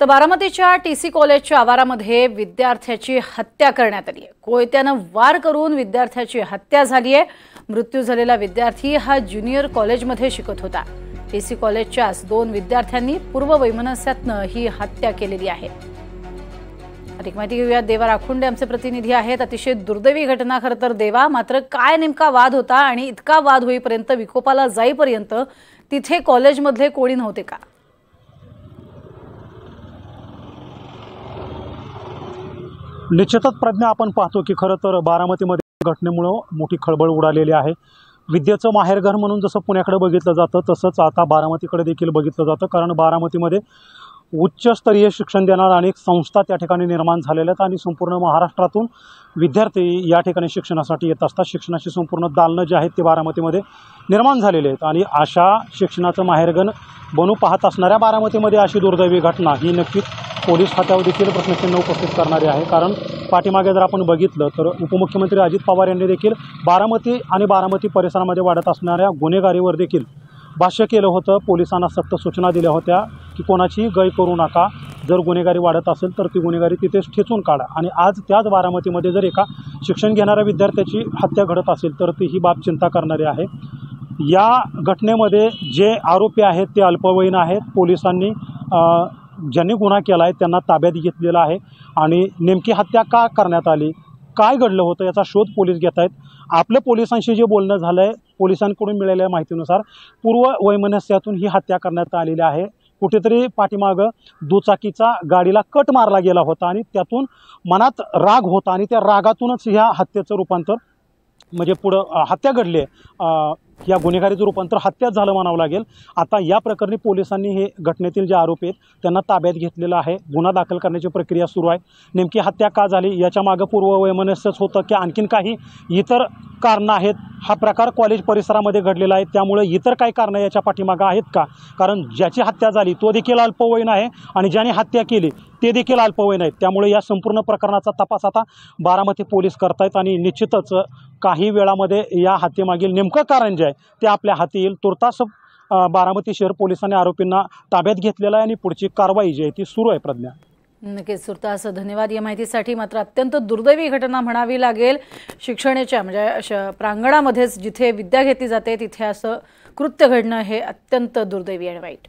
तर बारामतीच्या टीसी कॉलेजच्या आवारामध्ये विद्यार्थ्याची हत्या करण्यात आली आहे। कोयत्याने वार करून विद्यार्थ्याची हत्या झाली आहे। मृत्यू झालेला विद्यार्थी हा ज्युनियर कॉलेजमध्ये शिकत होता। टीसी कॉलेजच्याच 2 विद्यार्थ्यांनी पूर्व वैमनस्यातनं ही हत्या केलेली आहे। अधिक माहिती घेऊया, देवा राखुंडे आमचे प्रतिनिधी आहेत। अतिशय दुर्दैवी घटना खरं तर देवा, मात्र काय नेमका वाद होता आणि इतका वाद होईपर्यंत विकोपाला जाईपर्यंत तिथे कॉलेजमधले कोणी नव्हते का? निश्चितच प्रज्ञा, आपण पाहतो की खरं तर बारामतीमध्ये घटनेमुळे मोठी खळबळ उडालेली आहे। विद्येचं माहेरघर म्हणून जसं पुण्याकडे बघितलं जातं तसंच आता बारामतीकडे देखील बघितलं जातं, कारण बारामतीमध्ये उच्चस्तरीय शिक्षण देणाऱ्या अनेक संस्था त्या ठिकाणी निर्माण झालेल्या आहेत आणि संपूर्ण महाराष्ट्रातून विद्यार्थी या ठिकाणी शिक्षणासाठी येत असतात। शिक्षणाची संपूर्ण दालनं जी आहेत ती बारामतीमध्ये निर्माण झालेली आहेत आणि अशा शिक्षणाचं माहेरघर बनू पाहत असणाऱ्या बारामतीमध्ये अशी दुर्दैवी घटना ही नक्कीच पोलीस खात्यावर देखील प्रश्नचिन्ह उपस्थित करणारी आहे। कारण पाठीमागे जर आपण बघितलं तर उपमुख्यमंत्री अजित पवार यांनी देखील बारामती आणि बारामती परिसरामध्ये वाढत असणाऱ्या गुन्हेगारीवर देखील भाष्य केलं होतं। पोलिसांना सक्त सूचना दिल्या होत्या की कोणाची गय करू नका, जर गुन्हेगारी वाढत असेल तर ती गुन्हेगारी तिथेच ठेचून काढा। आणि आज त्याच बारामतीमध्ये जर एका शिक्षण घेणाऱ्या विद्यार्थ्याची हत्या घडत असेल तर ती ही बाब चिंता करणारी आहे। या घटनेमध्ये जे आरोपी आहेत ते अल्पवयीन आहेत। पोलिसांनी ज्यांनी गुन्हा केला आहे त्यांना ताब्यात घेतलेला आहे आणि नेमकी हत्या का करण्यात आली, काय घडलं होतं याचा शोध पोलीस घेत आहेत। आपलं पोलिसांशी जे बोलणं झालं आहे, पोलिसांकडून मिळालेल्या माहितीनुसार पूर्व वैमनस्यातून ही हत्या करण्यात आलेली आहे। कुठेतरी पाठीमागं दुचाकीचा गाडीला कट मारला गेला होता आणि त्यातून मनात राग होता आणि त्या रागातूनच ह्या हत्येचं रूपांतर म्हणजे पुढं हत्या घडली आहे। या गुन्हेगारीचं रूपांतर हत्याच झालं म्हणावं लागेल। आता या प्रकरणी पोलिसांनी हे घटनेतील जे आरोपी आहेत त्यांना ताब्यात घेतलेलं आहे। गुन्हा दाखल करण्याची प्रक्रिया सुरू आहे। नेमकी हत्या का झाली, याच्या मागे पूर्व वैमनस्यच होतं की आणखीन काही इतर कारणं आहेत? हा प्रकार कॉलेज परिसरामध्ये घडलेला आहे, त्यामुळे इतर काही कारणं याच्या पाठीमागं आहेत का? कारण ज्याची हत्या झाली तो देखील अल्पवयीन आहे आणि ज्याने हत्या केली ते देखील अल्पवयीन आहेत। त्यामुळे या संपूर्ण प्रकरणाचा तपास आता बारामती पोलीस करतायत आणि निश्चितच काही वेळामध्ये या हत्येमागील नेमकं कारण जे आहे ते आपल्या हाती येईल। तुर्तास बारामती शहर पोलिसांनी आरोपींना ताब्यात घेतलेलं आहे आणि पुढची कारवाई जी आहे ती सुरू आहे। प्रज्ञा, नक्कीच तुर्तास धन्यवाद या माहितीसाठी। मात्र अत्यंत दुर्दैवी घटना म्हणावी लागेल। शिक्षणाच्या म्हणजे प्रांगणामध्येच जिथे विद्या घेतली जाते तिथे असं कृत्य घडणं हे अत्यंत दुर्दैवी आणि वाईट।